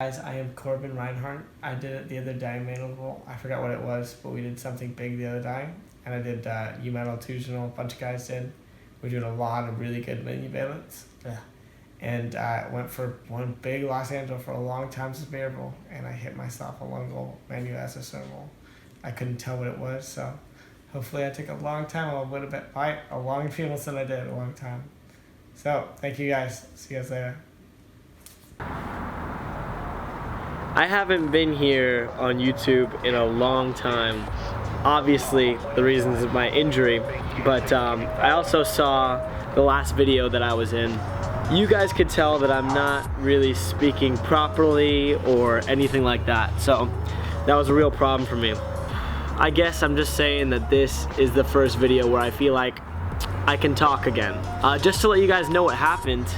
Guys, I am Corbin Reinhardt. I did it the other day, mandible. I forgot what it was, but we did something big the other day. And I did maltousional, a bunch of guys did. We did a lot of really good mini balance. And I went for one big Los Angeles for a long time sustainable, and I hit myself a lungal manual. I couldn't tell what it was, so hopefully I took a long time. I would have been a long funeral than I did a long time. So thank you guys. See you guys later. I haven't been here on YouTube in a long time. Obviously, the reasons of my injury, but I also saw the last video that I was in. You guys could tell that I'm not really speaking properly or anything like that, so that was a real problem for me. I guess I'm just saying that this is the first video where I feel like I can talk again. Just to let you guys know what happened,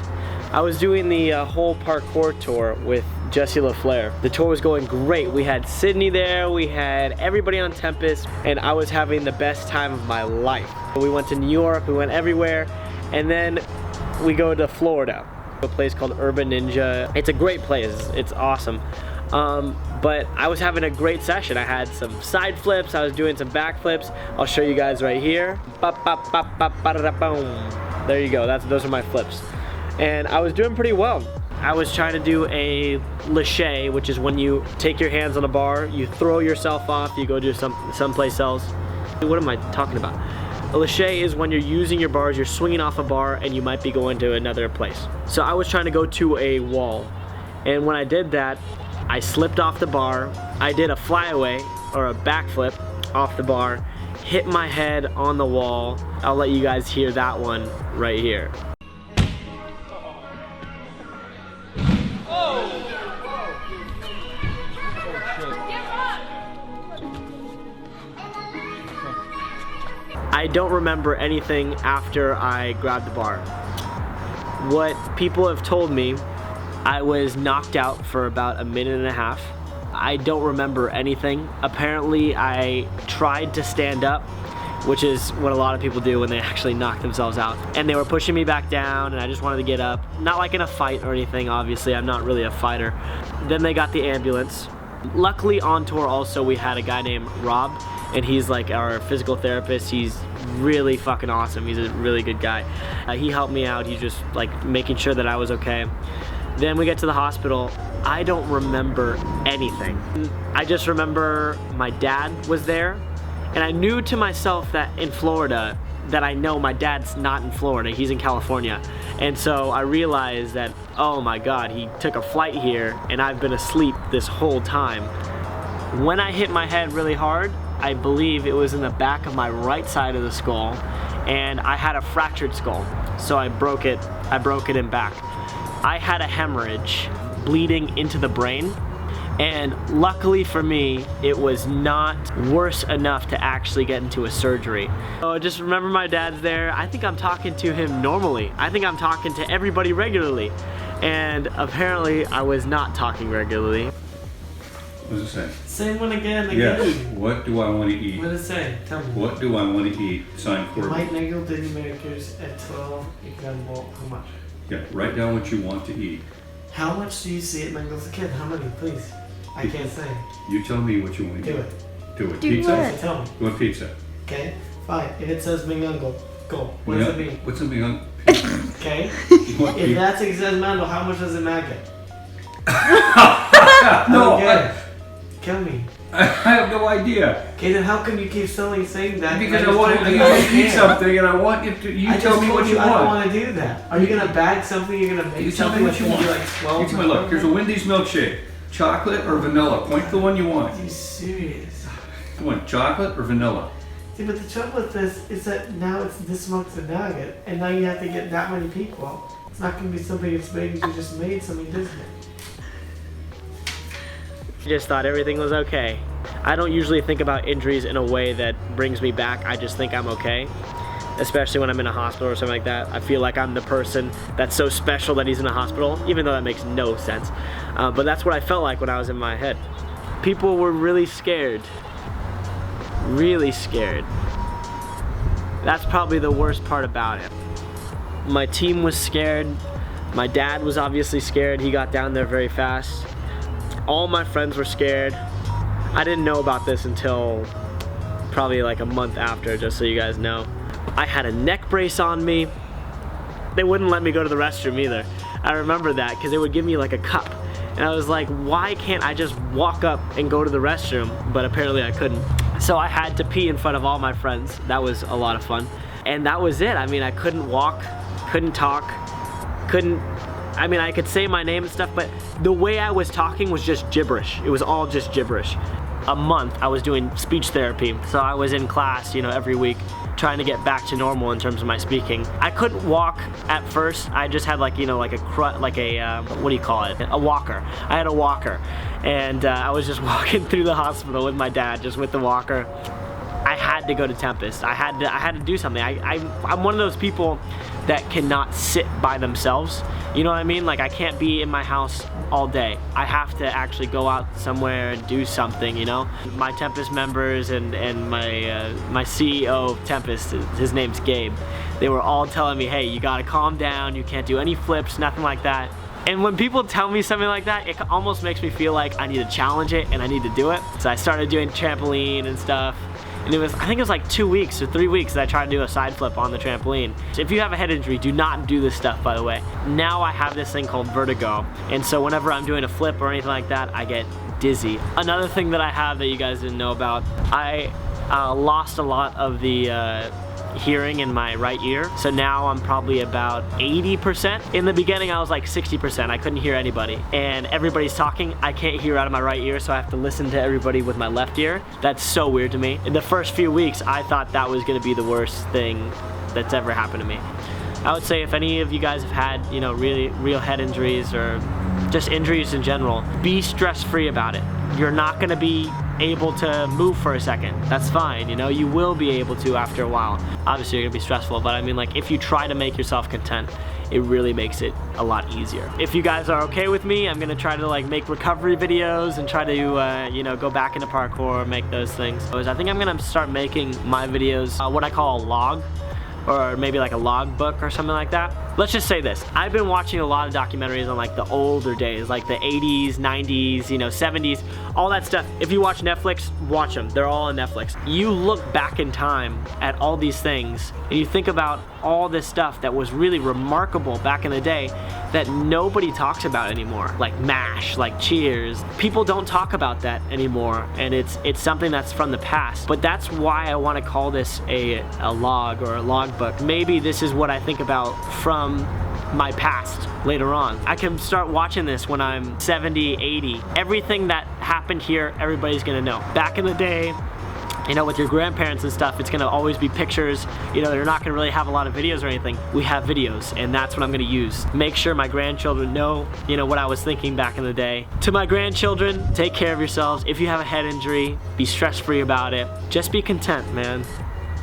I was doing the whole parkour tour with Jesse LaFleur. The tour was going great. We had Sydney there, we had everybody on Tempest, and I was having the best time of my life. We went to New York, we went everywhere, and then we go to Florida, a place called Urban Ninja. It's a great place, it's awesome. But I was having a great session. I had some side flips, I was doing some back flips. I'll show you guys right here. There you go, those are my flips. And I was doing pretty well. I was trying to do a lache, which is when you take your hands on a bar, you throw yourself off, you go do someplace else. What am I talking about? A lache is when you're using your bars, you're swinging off a bar and you might be going to another place. So I was trying to go to a wall. And when I did that, I slipped off the bar. I did a flyaway or a backflip off the bar, hit my head on the wall. I'll let you guys hear that one right here. I don't remember anything after I grabbed the bar. What people have told me, I was knocked out for about a minute and a half. I don't remember anything. Apparently I tried to stand up, which is what a lot of people do when they actually knock themselves out. And they were pushing me back down and I just wanted to get up. Not like in a fight or anything, obviously, I'm not really a fighter. Then they got the ambulance. Luckily on tour also we had a guy named Rob, and he's like our physical therapist. He's really fucking awesome. He's a really good guy. He helped me out. He's just like making sure that I was okay. Then we get to the hospital. I don't remember anything. I just remember my dad was there, and I knew to myself that in Florida, that I know my dad's not in Florida, he's in California. And so I realized that, oh my God, he took a flight here and I've been asleep this whole time. When I hit my head really hard, I believe it was in the back of my right side of the skull, and I had a fractured skull. So I broke it in back. I had a hemorrhage bleeding into the brain, and luckily for me, it was not worse enough to actually get into a surgery. So just remember my dad's there. I think I'm talking to him normally. I think I'm talking to everybody regularly. And apparently I was not talking regularly. What does it say? Same one again. Yes. What do I want to eat? What does it say? Tell me. What do I want to eat? Sign Corbin. White Nagel Diddy Makers at 12. You can have how much? Yeah, write down what you want to eat. How much do you see at Mango's a kid? How many, please? I can't say. You tell me what you want to eat. Do it. Do it. Do Pizza? what? Tell me. You want pizza? Okay? Fine. If it says Mingungo, go. What does it mean? What's a mingungo? Okay? You want If pizza? that's Exesmando, how much does it matter? No, Okay. Kill me. I have no idea. Okay, then how come you keep saying that? Because I just want told to you I eat can't. something and I want you to, you I tell just me told what you I don't want. want to do that. Are you gonna bag something? You're gonna make You tell something me what you that's want. gonna be like 12? You tell me, look, here's a Wendy's milkshake. Chocolate or vanilla? Point to the one you want. Are you serious? Come on, chocolate or vanilla? See, but the trouble with this is that now it's this much a nugget, and now you have to get that many people. It's not gonna be something that's made. You just made something Disney. I just thought everything was okay. I don't usually think about injuries in a way that brings me back. I just think I'm okay, especially when I'm in a hospital or something like that. I feel like I'm the person that's so special that he's in a hospital, even though that makes no sense. But that's what I felt like when I was in my head. People were really scared. Really scared. That's probably the worst part about it. My team was scared. My dad was obviously scared. He got down there very fast. all my friends were scared. I didn't know about this until probably like a month after, just so you guys know. I had a neck brace on me. They wouldn't let me go to the restroom either. I remember that because they would give me like a cup. And I was like, why can't I just walk up and go to the restroom? But apparently I couldn't. So I had to pee in front of all my friends. That was a lot of fun. And that was it. I mean, I couldn't walk, couldn't talk, I mean, I could say my name and stuff, but the way I was talking was just gibberish. It was all just gibberish. A month I was doing speech therapy. So I was in class, you know, every week, trying to get back to normal in terms of my speaking. I couldn't walk at first. I just had like, you know, like a what do you call it? A walker. I had a walker. And I was just walking through the hospital with my dad, just with the walker. I had to go to Tempest. I had to do something. I'm one of those people that cannot sit by themselves. You know what I mean? Like, I can't be in my house all day. I have to actually go out somewhere and do something, you know? My Tempest members and my CEO of Tempest, his name's Gabe, they were all telling me, hey, you gotta calm down, you can't do any flips, nothing like that. And when people tell me something like that, it almost makes me feel like I need to challenge it and I need to do it. So I started doing trampoline and stuff. And I think it was like 2 weeks or 3 weeks that I tried to do a side flip on the trampoline. So if you have a head injury, do not do this stuff, by the way. Now I have this thing called vertigo. And so whenever I'm doing a flip or anything like that, I get dizzy. Another thing that I have that you guys didn't know about, I lost a lot of the hearing in my right ear. So now I'm probably about 80%. In the beginning I was like 60%. I couldn't hear anybody. And everybody's talking, I can't hear out of my right ear, so I have to listen to everybody with my left ear. That's so weird to me. In the first few weeks, I thought that was gonna be the worst thing that's ever happened to me. I would say if any of you guys have had, you know, really real head injuries or just injuries in general, be stress-free about it. You're not gonna be able to move for a second. That's fine, you know, you will be able to after a while. Obviously you're gonna be stressful, but I mean, like, if you try to make yourself content, it really makes it a lot easier. If you guys are okay with me, I'm gonna try to like make recovery videos and try to, you know, go back into parkour, make those things. I think I'm gonna start making my videos what I call a log, or maybe like a log book or something like that. Let's just say this. I've been watching a lot of documentaries on like the older days, like the 80s, 90s, you know, 70s, all that stuff. If you watch Netflix, watch them. They're all on Netflix. You look back in time at all these things and you think about all this stuff that was really remarkable back in the day that nobody talks about anymore. Like MASH, like Cheers. People don't talk about that anymore, and it's something that's from the past. But that's why I want to call this a log or a log book. Maybe this is what I think about from my past later on. I can start watching this when I'm 70, 80. Everything that happened here, everybody's gonna know. Back in the day, you know, with your grandparents and stuff, it's gonna always be pictures. You know, they're not gonna really have a lot of videos or anything. We have videos, and that's what I'm gonna use. Make sure my grandchildren know, you know, what I was thinking back in the day. To my grandchildren, take care of yourselves. If you have a head injury, be stress-free about it. Just be content, man.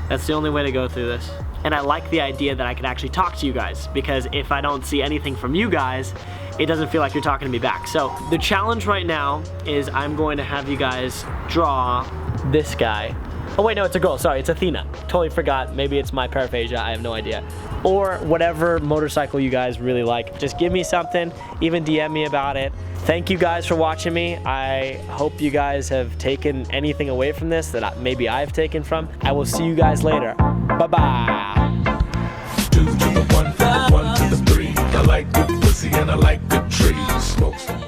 That's the only way to go through this. And I like the idea that I can actually talk to you guys, because if I don't see anything from you guys, it doesn't feel like you're talking to me back. So the challenge right now is I'm going to have you guys draw this guy. Oh wait, no, it's a girl, sorry, it's Athena. Totally forgot, maybe it's my paraphasia, I have no idea. Or whatever motorcycle you guys really like. Just give me something, even DM me about it. Thank you guys for watching me. I hope you guys have taken anything away from this that maybe I've taken from. I will see you guys later. Bye-bye. 2 to the 1, from the 1 to the 3. I like good pussy and I like good trees. Smoke so much.